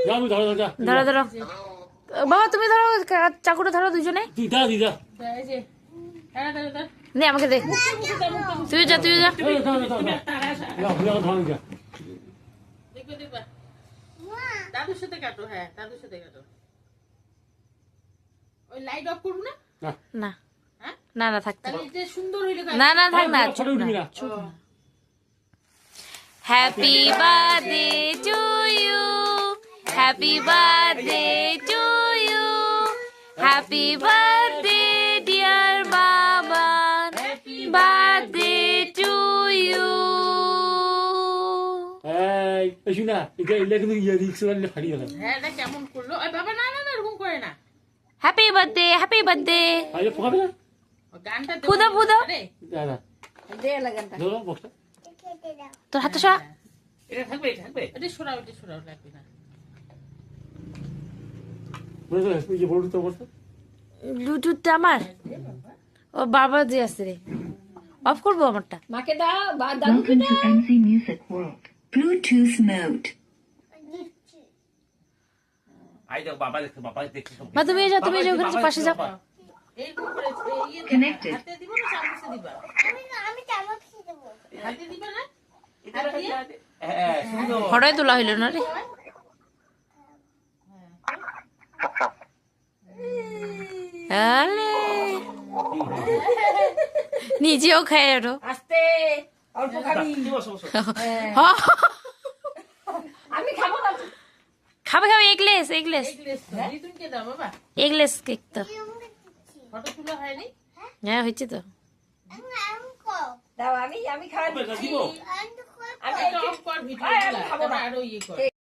ধরো ধরো বাবা, তুমি ধরো চাকুটা ধরো দুজনে। নে আমাকে দে, তুই যা তুই যা। দাদুর সাথে কাটো, হ্যাঁ দাদুর সাথে কাটো। ওই লাইট অফ করব না? না না না থাক, তাহলে এটা সুন্দর হইলো। না না থাক না। Happy birthday to you, happy birthday to you, happy birthday dear বাবা, বার্থডে টু ইউ। হ্যাঁ এটা কেমন করলো? ওই বাবা না না না এরকম করে না। Happy birthday, happy birthday. গানটা ফুদা ফুদা দে লাগানটা। তোর হাতে সরা। এটা থাকবে, এটা থাকবে। এটা সরাও, এটা সরাও, লাগবে না। ব্লুটুথটা আমার, ও বাবা যে আছে রে, অফ করবো আমারটা। মাকে দাও, দাদুকে Welcome to দাও। MC Music World. Bluetooth mode. মা তুমি যাও, তুমি যাও, ওখানে পাশে যাও। এইরকম করে Connected. হাতে দিব না চামচে দিবা? আমি চামচে দেব। হাতে দিবা না? হঠাৎ তোলা হইল না রে। আলে নিজেও খায় আরো। আস্তে অল্প খাবি। আমি খাবো না। খাবে খাবে, এগলেস এগলেস এগলেস তো রিতুনকে দাও বাবা। এগলেস কেক তো। ফটো তোলা হয়নি? হ্যাঁ হয়েছে তো। দাও, আমি খাওয়া দিচ্ছি। আমি অফ কর ভিডিও, আরো ইয়ে কর।